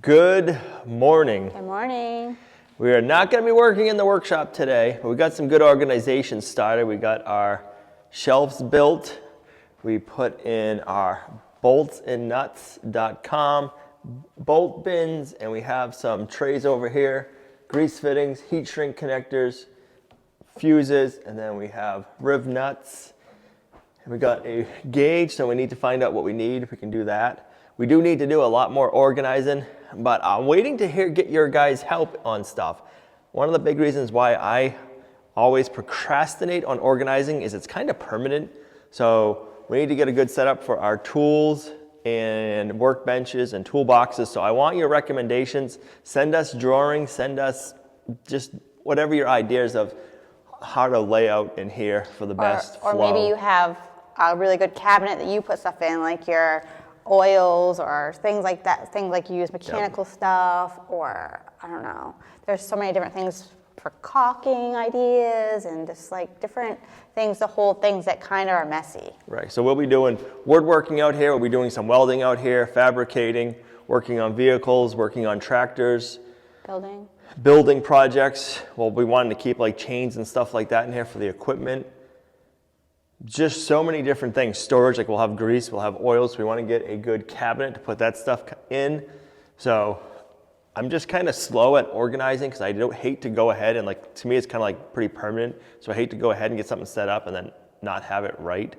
Good morning. Good morning. We are not going to be working in the workshop today, but we got some good organization started. We got our shelves built. We put in our boltsandnuts.com bolt bins, and we have some trays over here, grease fittings, heat shrink connectors, fuses, and then we have riv nuts. And we got a gauge, so we need to find out what we need. We can do that. We do need to do a lot more organizing, but I'm waiting to get your guys' help on stuff. One of the big reasons why I always procrastinate on organizing is it's kind of permanent. So we need to get a good setup for our tools and workbenches and toolboxes. So I want your recommendations. Send us drawings, send us just whatever your ideas of how to lay out in here for the best Or flow. maybe you have a really good cabinet that you put stuff in, like your oils or things like that, things like you use mechanical stuff, or I don't know. There's so many different things for caulking ideas and just like different things, the whole things that kind of are messy. Right, so we'll be doing woodworking out here, we'll be doing some welding out here, fabricating, working on vehicles, working on tractors. Building projects. Well, we wanted to keep like chains and stuff like that in here for the equipment. Just so many different things. Storage, like we'll have grease, we'll have oils. We want to get a good cabinet to put that stuff in. So I'm just kind of slow at organizing because I don't hate to go ahead and like, to me it's kind of like pretty permanent. So I hate to go ahead and get something set up and then not have it right,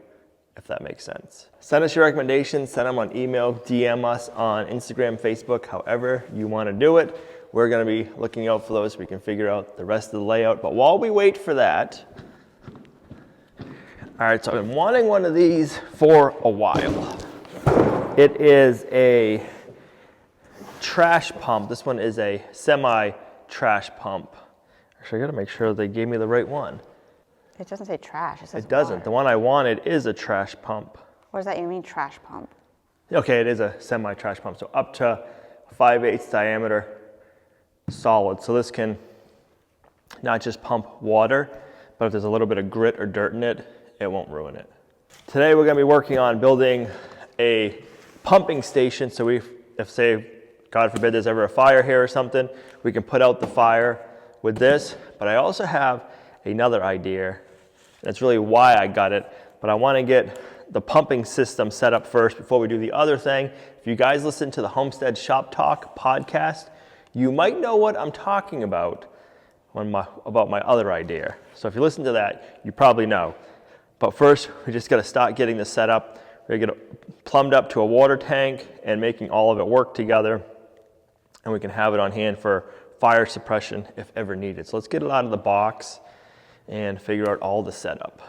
if that makes sense. Send us your recommendations, send them on email, DM us on Instagram, Facebook, however you want to do it. We're going to be looking out for those so we can figure out the rest of the layout. But while we wait for that, all right, so I've been wanting one of these for a while. It is a trash pump. This one is a semi-trash pump. Actually, I gotta make sure they gave me the right one. It doesn't say trash, it says It doesn't. water. The one I wanted is a trash pump. What does that even mean, trash pump? Okay, it is a semi-trash pump, so up to 5/8 diameter solid. So this can not just pump water, but if there's a little bit of grit or dirt in it, it won't ruin it. Today we're going to be working on building a pumping station. So if say, God forbid there's ever a fire here or something, we can put out the fire with this. But I also have another idea. That's really why I got it. But I want to get the pumping system set up first before we do the other thing. If you guys listen to the Homestead Shop Talk podcast, you might know what I'm talking about about my other idea. So if you listen to that, you probably know. But first, we just got to start getting this set up. We're going to get it plumbed up to a water tank and making all of it work together. And we can have it on hand for fire suppression if ever needed. So let's get it out of the box and figure out all the setup.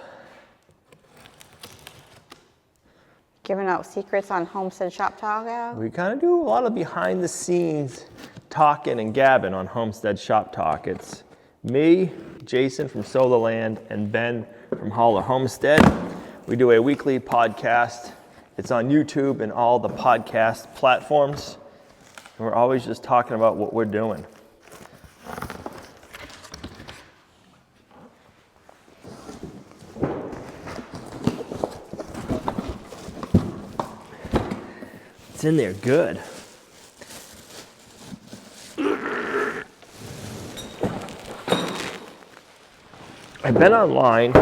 Giving out secrets on Homestead Shop Talk now? We kind of do a lot of behind the scenes talking and gabbing on Homestead Shop Talk. It's me, Jason from Solar Land, and Ben from Holler Homestead. We do a weekly podcast. It's on YouTube and all the podcast platforms. And we're always just talking about what we're doing. It's in there good. I've been online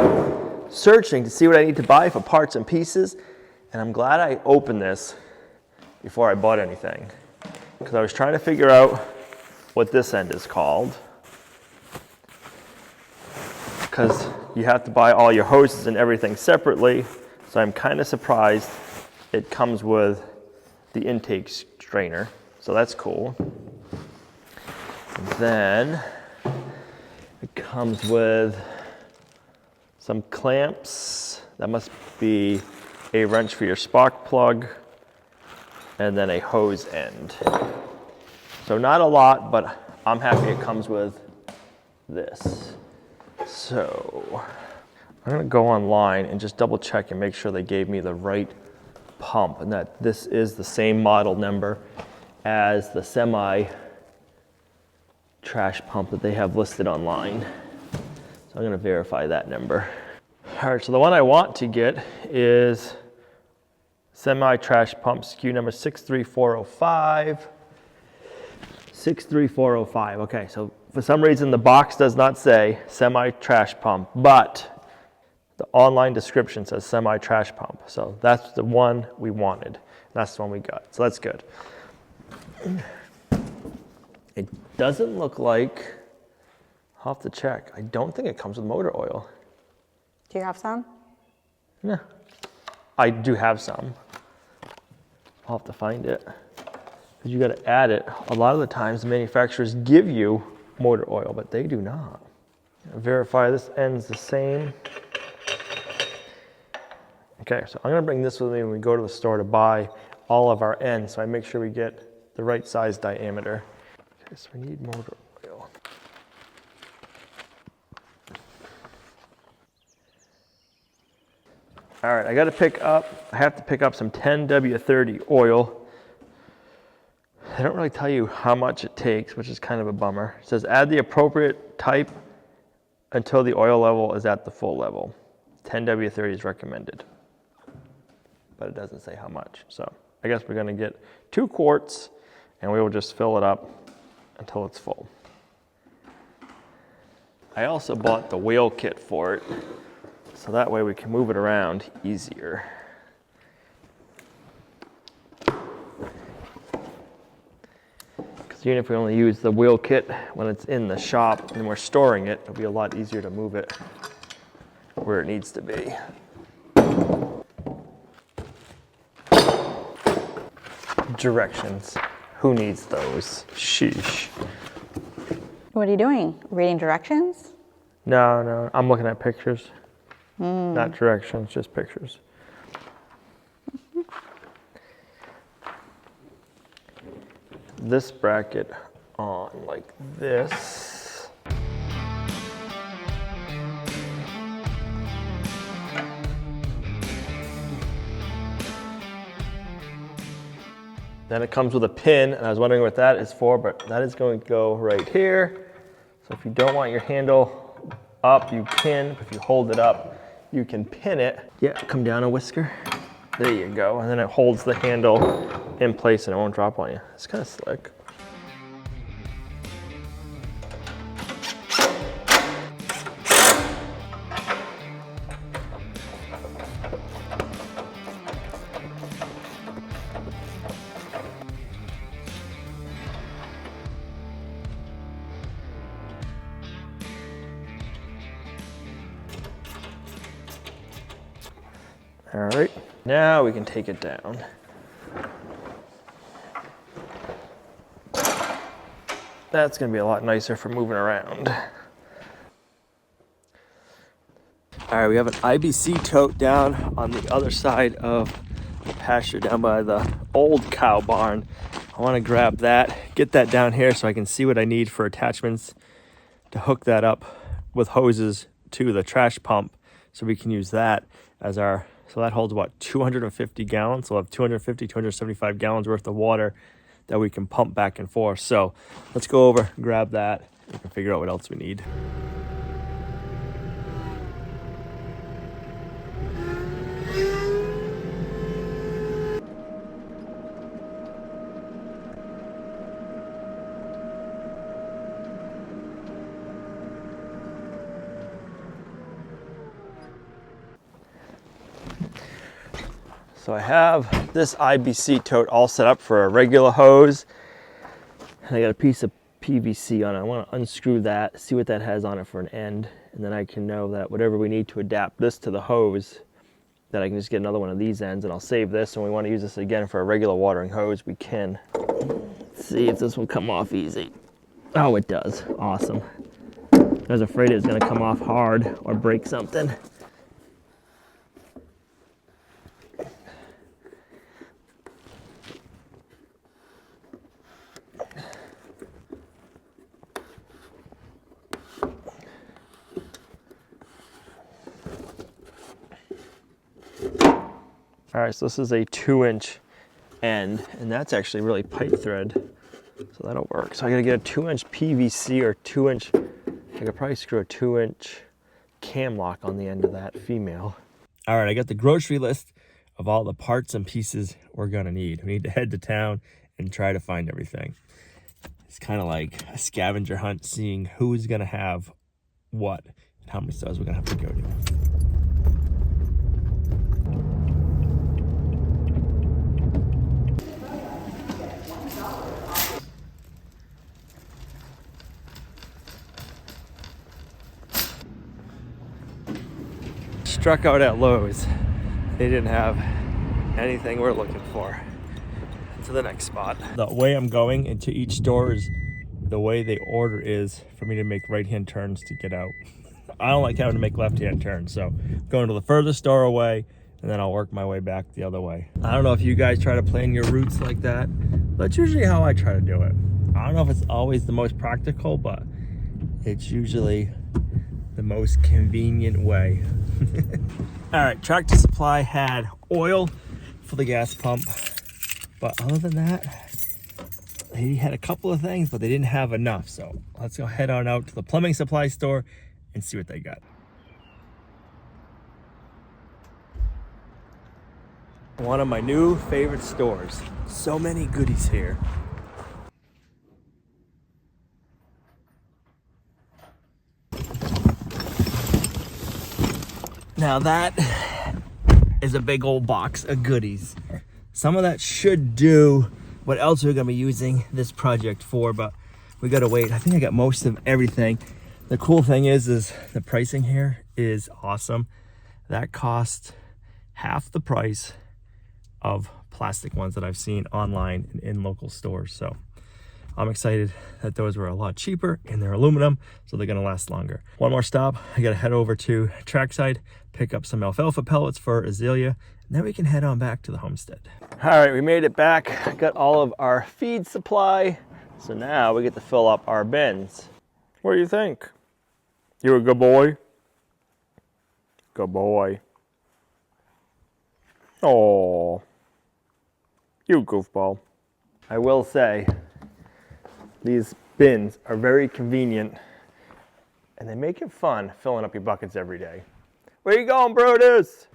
searching to see what I need to buy for parts and pieces, and I'm glad I opened this before I bought anything, because I was trying to figure out what this end is called, because you have to buy all your hoses and everything separately, so I'm kind of surprised it comes with the intake strainer, so that's cool. And then it comes with some clamps. That must be a wrench for your spark plug, and then a hose end. So not a lot, but I'm happy it comes with this. So I'm gonna go online and just double check and make sure they gave me the right pump and that this is the same model number as the semi trash pump that they have listed online. So I'm going to verify that number. All right, so the one I want to get is semi trash pump SKU number 63405. 63405. Okay, so for some reason the box does not say semi-trash pump, but the online description says semi-trash pump. So that's the one we wanted. That's the one we got. So that's good. It doesn't look like, I'll have to check. I don't think it comes with motor oil. Do you have some? No. I do have some. I'll have to find it. Because you got to add it. A lot of the times the manufacturers give you motor oil, but they do not. Verify this end's the same. Okay, so I'm gonna bring this with me when we go to the store to buy all of our ends, so I make sure we get the right size diameter. Okay, so we need motor oil. All right, I have to pick up some 10W30 oil. They don't really tell you how much it takes, which is kind of a bummer. It says add the appropriate type until the oil level is at the full level. 10W30 is recommended, but it doesn't say how much. So I guess we're gonna get 2 quarts and we will just fill it up until it's full. I also bought the wheel kit for it, so that way we can move it around easier. Because even if we only use the wheel kit when it's in the shop and we're storing it, it'll be a lot easier to move it where it needs to be. Directions. Who needs those? Sheesh. What are you doing? Reading directions? No, I'm looking at pictures. Not directions, just pictures. This bracket on like this. Then it comes with a pin, and I was wondering what that is for, but that is going to go right here. So if you don't want your handle up, you can. If you hold it up, you can pin it. Yeah, come down a whisker. There you go. And then it holds the handle in place and it won't drop on you. It's kind of slick. All right, now we can take it down. That's gonna be a lot nicer for moving around. All right, we have an IBC tote down on the other side of the pasture down by the old cow barn. I wanna grab that, get that down here so I can see what I need for attachments to hook that up with hoses to the trash pump so we can use that as our, so that holds about 250 gallons. So we'll have 250, 275 gallons worth of water that we can pump back and forth. So let's go over, grab that, and we can figure out what else we need. So I have this IBC tote all set up for a regular hose. And I got a piece of PVC on it. I want to unscrew that, see what that has on it for an end. And then I can know that whatever we need to adapt this to the hose, that I can just get another one of these ends and I'll save this. And we want to use this again for a regular watering hose, we can. Let's see if this will come off easy. Oh, it does. Awesome. I was afraid it was going to come off hard or break something. All right, so this is a 2-inch end, and that's actually really pipe thread, so that'll work. So I gotta get a 2-inch PVC or 2-inch, I could probably screw a 2-inch cam lock on the end of that female. All right, I got the grocery list of all the parts and pieces we're gonna need. We need to head to town and try to find everything. It's kind of like a scavenger hunt, seeing who's gonna have what and how many stores we're gonna have to go to. Struck out at Lowe's. They didn't have anything we're looking for. To the next spot. The way I'm going into each store is the way they order is for me to make right-hand turns to get out. I don't like having to make left-hand turns, so I'm going to the furthest store away and then I'll work my way back the other way. I don't know if you guys try to plan your routes like that. That's usually how I try to do it. I don't know if it's always the most practical, but it's usually the most convenient way. All right, Tractor Supply had oil for the gas pump, but other than that, they had a couple of things, but they didn't have enough. So let's go head on out to the plumbing supply store and see what they got. One of my new favorite stores. So many goodies here. Now that is a big old box of goodies. Some of that should do what else we're gonna be using this project for, but we gotta wait. I think I got most of everything. The cool thing is the pricing here is awesome. That cost half the price of plastic ones that I've seen online and in local stores. So I'm excited that those were a lot cheaper and they're aluminum, so they're gonna last longer. One more stop, I gotta head over to Trackside, pick up some alfalfa pellets for Azalea, and then we can head on back to the homestead. All right, we made it back. Got all of our feed supply. So now we get to fill up our bins. What do you think? You a good boy? Good boy. Oh, you goofball. I will say, these bins are very convenient and they make it fun filling up your buckets every day. Where you going, Brutus?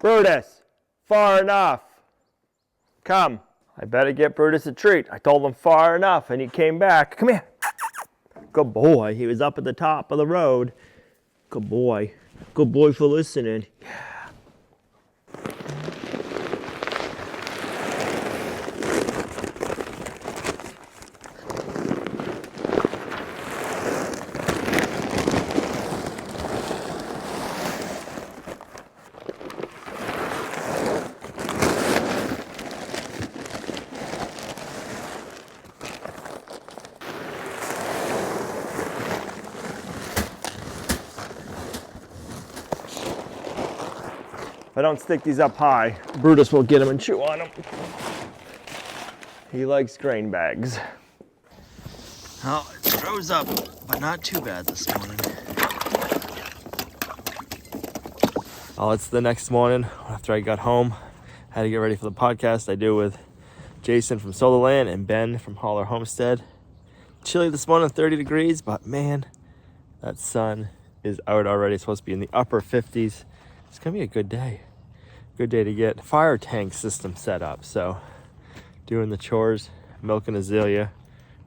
Brutus, far enough. Come. I better get Brutus a treat. I told him far enough and he came back. Come here. Good boy. He was up at the top of the road. Good boy. Good boy for listening. If I don't stick these up high, Brutus will get them and chew on them. He likes grain bags. Well, it rose up, but not too bad this morning. Oh, it's the next morning after I got home. I had to get ready for the podcast I do with Jason from Solarland and Ben from Modern Homestead. Chilly this morning, 30 degrees, but man, that sun is out already. It's supposed to be in the upper 50s. It's gonna be a good day. Good day to get fire tank system set up. So doing the chores, milking Azalea.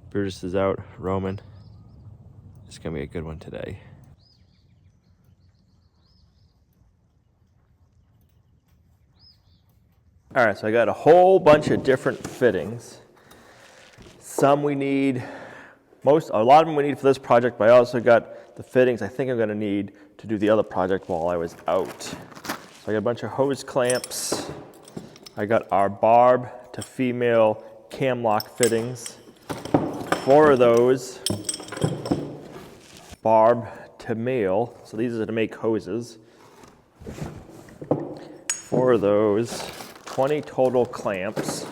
Brutus is out roaming. It's gonna be a good one today. All right, so I got a whole bunch of different fittings. Some we need, a lot of them we need for this project, but I also got the fittings I think I'm gonna need to do the other project while I was out. So I got a bunch of hose clamps. I got our barb to female cam lock fittings. 4 of those, barb to male. So these are to make hoses. 4 of those, 20 total clamps.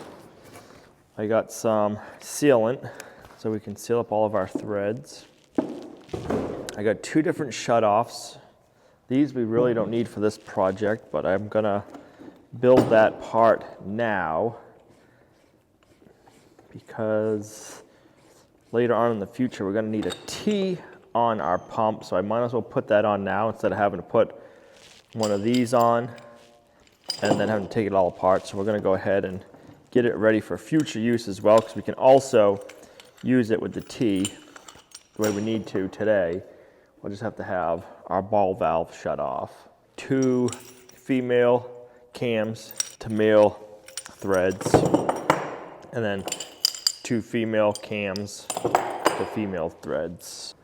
I got some sealant so we can seal up all of our threads. I got 2 different shutoffs. These we really don't need for this project, but I'm gonna build that part now because later on in the future we're gonna need a T on our pump, so I might as well put that on now instead of having to put one of these on and then having to take it all apart. So we're going to go ahead and get it ready for future use as well, because we can also use it with the T the way we need to today. We'll just have to have our ball valve shut off. 2 female cams to male threads, and then 2 female cams to female threads.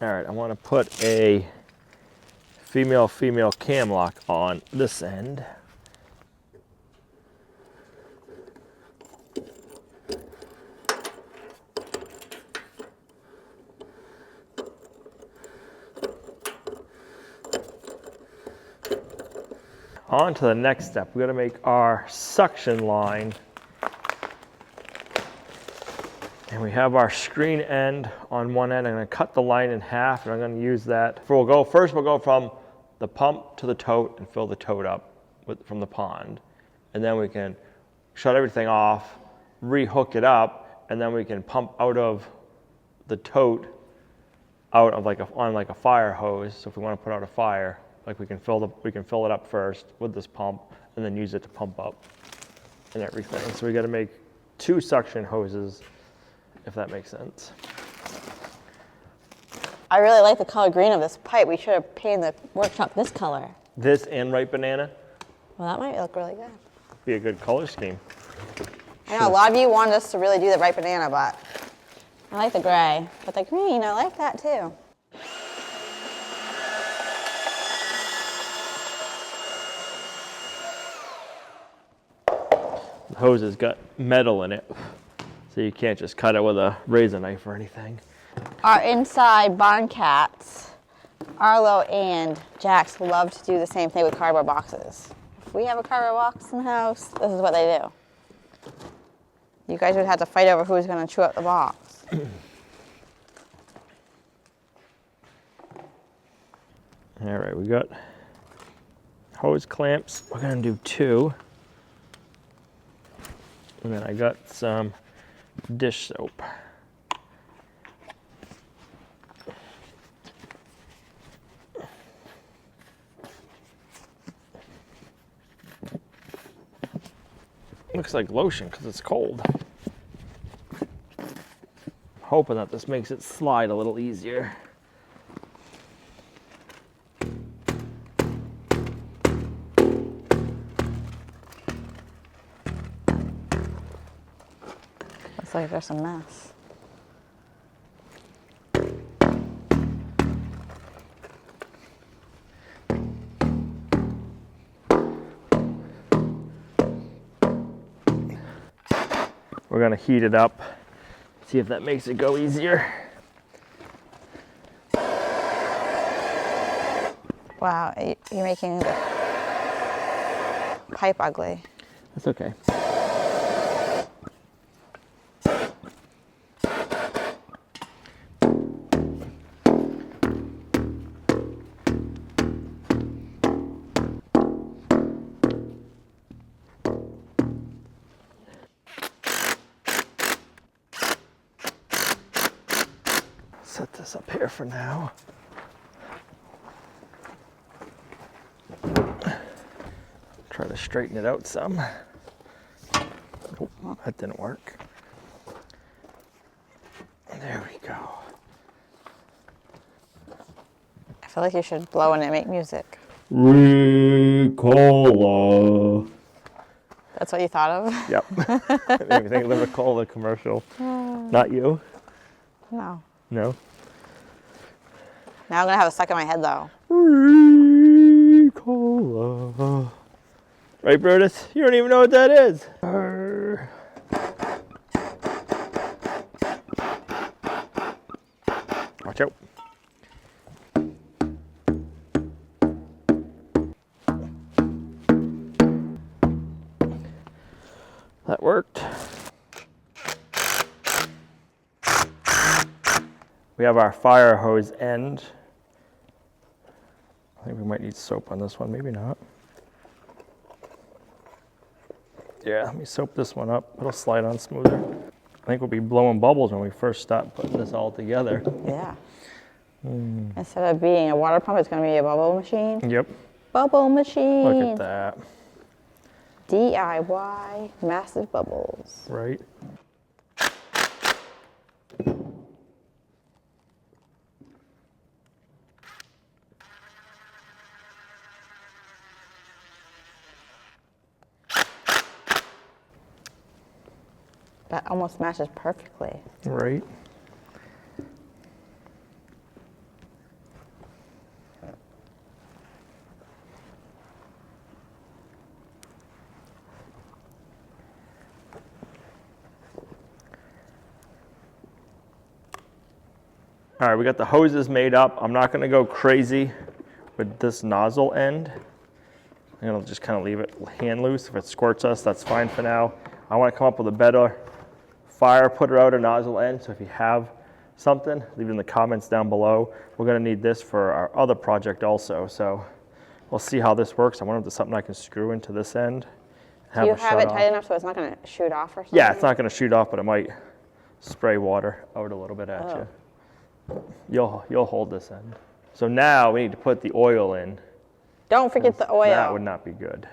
All right, I want to put a female-female cam lock on this end. On to the next step. We're going to make our suction line. And we have our screen end on one end. I'm going to cut the line in half, and I'm going to use that. First we'll go from the pump to the tote and fill the tote up from the pond. And then we can shut everything off, re-hook it up, and then we can pump out of the tote on like a fire hose. So if we want to put out a fire, like we can fill it up first with this pump and then use it to pump up and everything. So we got to make 2 suction hoses, if that makes sense. I really like the color green of this pipe. We should have painted the workshop this color. This and ripe banana? Well, that might look really good. Be a good color scheme. I know a lot of you wanted us to really do the ripe banana, but I like the gray. But the green, I like that too. The hose has got metal in it, so you can't just cut it with a razor knife or anything. Our inside barn cats, Arlo and Jax, love to do the same thing with cardboard boxes. If we have a cardboard box in the house, this is what they do. You guys would have to fight over who's going to chew up the box. All right, we got hose clamps. We're going to do 2. And then I got some dish soap. Looks like lotion because it's cold. Hoping that this makes it slide a little easier. Looks like there's a mess. We're gonna heat it up, see if that makes it go easier. Wow, you're making the pipe ugly. That's okay. Set this up here for now. Try to straighten it out some. Nope, that didn't work. There we go. feel like you should blow in and make music. Ricola. That's what you thought of? Yep. Made me think of the Ricola commercial. Not you? No. No? Now I'm going to have it stuck in my head, though. Ricola. Right, Brutus? You don't even know what that is. Watch out. That worked. We have our fire hose end. I think we might need soap on this one, maybe not. Yeah, let me soap this one up. It'll slide on smoother. I think we'll be blowing bubbles when we first start putting this all together. Yeah. Instead of being a water pump, it's going to be a bubble machine. Yep. Bubble machine. Look at that. DIY massive bubbles. Right. That almost matches perfectly. Right. All right, we got the hoses made up. I'm not gonna go crazy with this nozzle end. I'm gonna just kind of leave it hand loose. If it squirts us, that's fine for now. I wanna come up with a better fire putter out or nozzle end. So if you have something, leave it in the comments down below. We're gonna need this for our other project also. So we'll see how this works. I wonder if there's something I can screw into this end. Do you have it tight enough so it's not gonna shoot off or something? Yeah, it's not gonna shoot off, but it might spray water out a little bit at you. You'll hold this end. So now we need to put the oil in. Don't forget the oil. That would not be good.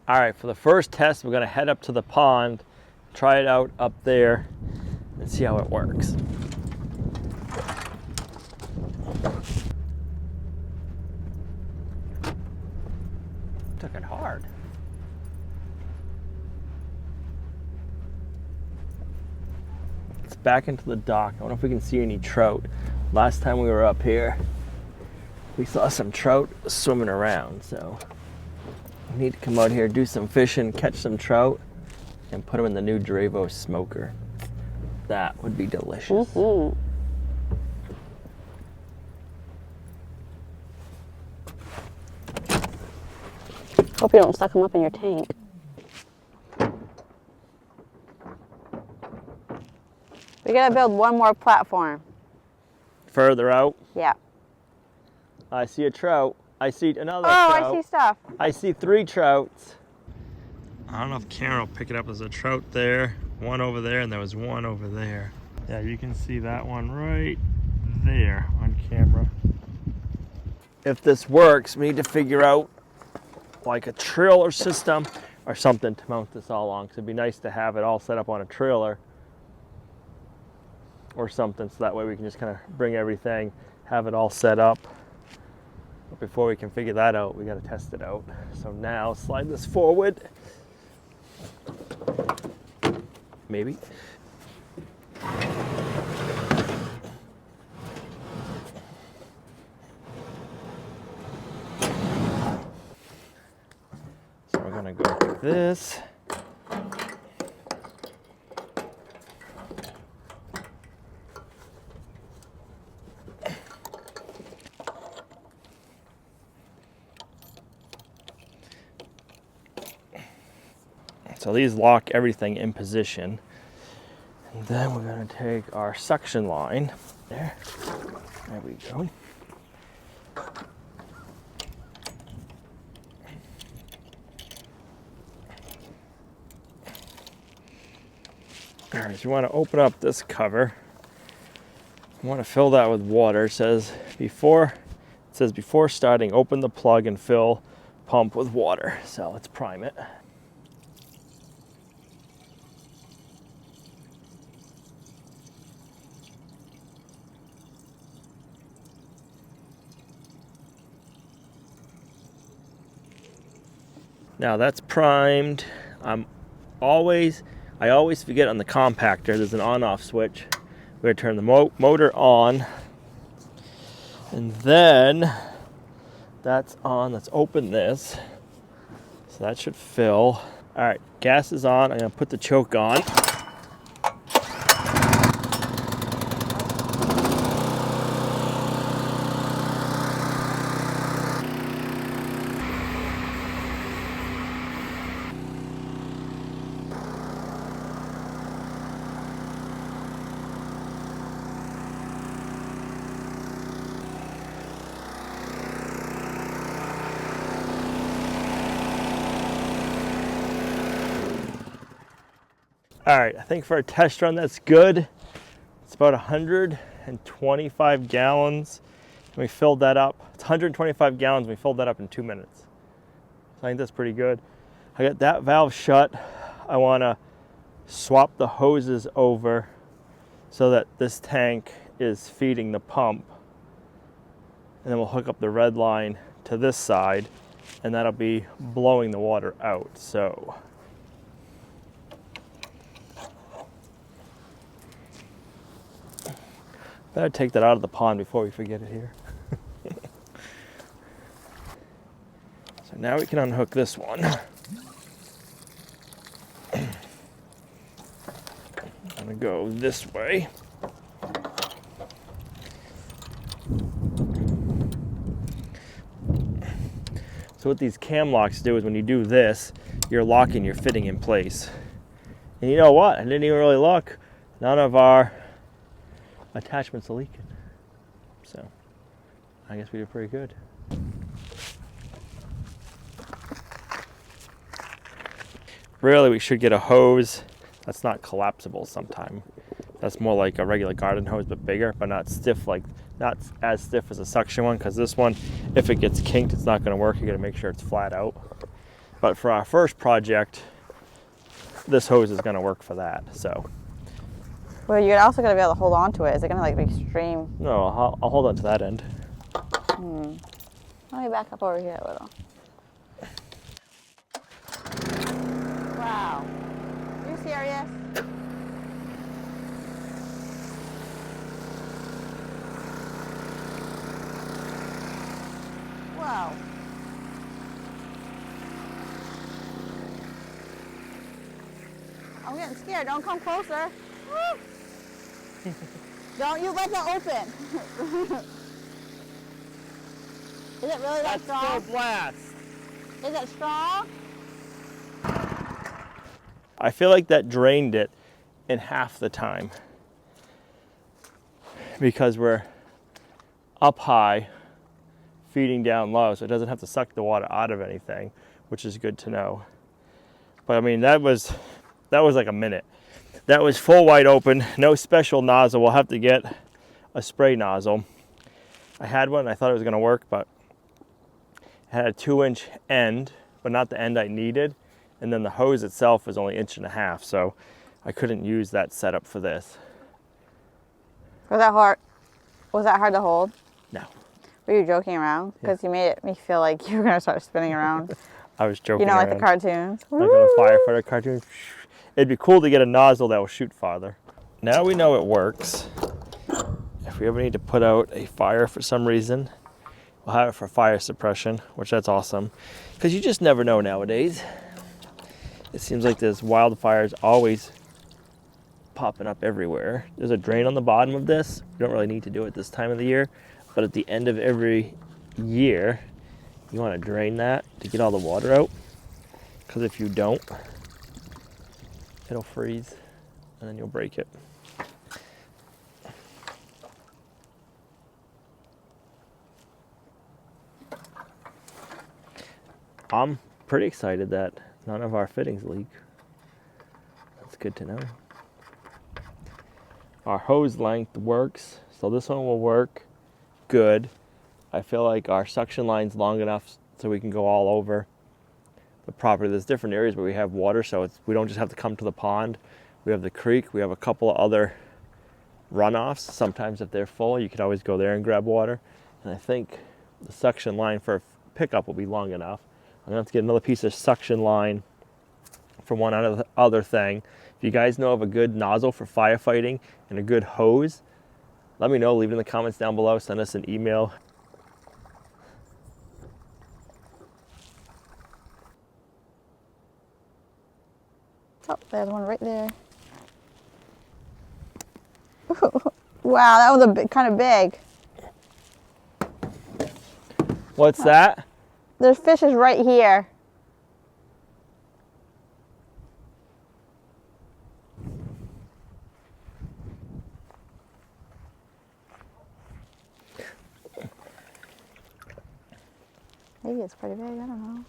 All right, for the first test, we're gonna head up to the pond, try it out up there, and see how it works. Took it hard. It's back into the dock. I don't know if we can see any trout. Last time we were up here, we saw some trout swimming around, so we need to come out here, do some fishing, catch some trout, and put them in the new Dravo smoker. That would be delicious. Mm-hmm. Hope you don't suck them up in your tank. We gotta build one more platform. Further out, Yeah. I see a trout. I see another Oh, trout. I see stuff. I see 3 trouts. I don't know if camera will pick it up. There's a trout there, one over there, and there was one over there. Yeah, you can see that one right there on camera. If this works, we need to figure out like a trailer system or something to mount this all on. 'Cause it'd be nice to have it all set up on a trailer or something, so that way we can just kind of bring everything, have it all set up. But before we can figure that out, we got to test it out. So now slide this forward. Maybe. So we're gonna go like this. So these lock everything in position. And then we're gonna take our suction line. There we go. All right, so you want to open up this cover. You want to fill that with water. It says before starting, open the plug and fill pump with water. So let's prime it. Now that's primed. I always forget on the compactor, there's an on-off switch. We're gonna turn the motor on, and then that's on. Let's open this. So that should fill. All right, gas is on. I'm gonna put the choke on. All right, I think for a test run, that's good. It's about 125 gallons. And we filled that up. It's 125 gallons. We filled that up in 2 minutes. So I think that's pretty good. I got that valve shut. I want to swap the hoses over so that this tank is feeding the pump. And then we'll hook up the red line to this side, and that'll be blowing the water out. So better take that out of the pond before we forget it here. So now we can unhook this one. I'm gonna go this way. So what these cam locks do is when you do this, you're locking your fitting in place. And you know what? I didn't even really look. None of our attachments are leaking. So I guess we did pretty good. Really, we should get a hose that's not collapsible sometime. That's more like a regular garden hose, but bigger, but not stiff, not as stiff as a suction one, because this one, if it gets kinked, it's not gonna work. You gotta make sure it's flat out. But for our first project, this hose is gonna work for that, so. Well, you're also gonna be able to hold on to it. Is it gonna like be extreme? No, I'll hold on to that end. Let me back up over here a little. Wow. Are you serious? Whoa. I'm getting scared. Don't come closer. Woo. Don't you let that open. Is it really that strong? That's full blast. Is it strong? I feel like that drained it in half the time because we're up high, feeding down low, so it doesn't have to suck the water out of anything, which is good to know. But I mean, that was like a minute. That was full wide open, no special nozzle. We'll have to get a spray nozzle. I had one, I thought it was gonna work, but it had a 2-inch end, but not the end I needed. And then the hose itself was only 1.5 inches, so I couldn't use that setup for this. Was that hard? Was that hard to hold? No. Were you joking around? Because you made me feel like you were gonna start spinning around. I was joking You know, like around. the cartoons. Like on a firefighter cartoon. It'd be cool to get a nozzle that will shoot farther. Now we know it works. If we ever need to put out a fire for some reason, we'll have it for fire suppression, which that's awesome. Because you just never know nowadays. It seems like there's wildfires always popping up everywhere. There's a drain on the bottom of this. You don't really need to do it this time of the year, but at the end of every year, you want to drain that to get all the water out. Because if you don't, it'll freeze and then you'll break it. I'm pretty excited that none of our fittings leak. That's good to know. Our hose length works, so this one will work good. I feel like our suction line's long enough so we can go all over the property. There's different areas where we have water, so we don't just have to come to the pond. We have the creek, we have a couple of other runoffs. Sometimes if they're full, you could always go there and grab water. And I think the suction line for pickup will be long enough. I'm gonna have to get another piece of suction line for one other thing. If you guys know of a good nozzle for firefighting and a good hose, let me know. Leave it in the comments down below. Send us an email. Oh, there's one right there. Wow, that was a bit, kind of big. What's that? There's fishes right here. Maybe it's pretty big, I don't know.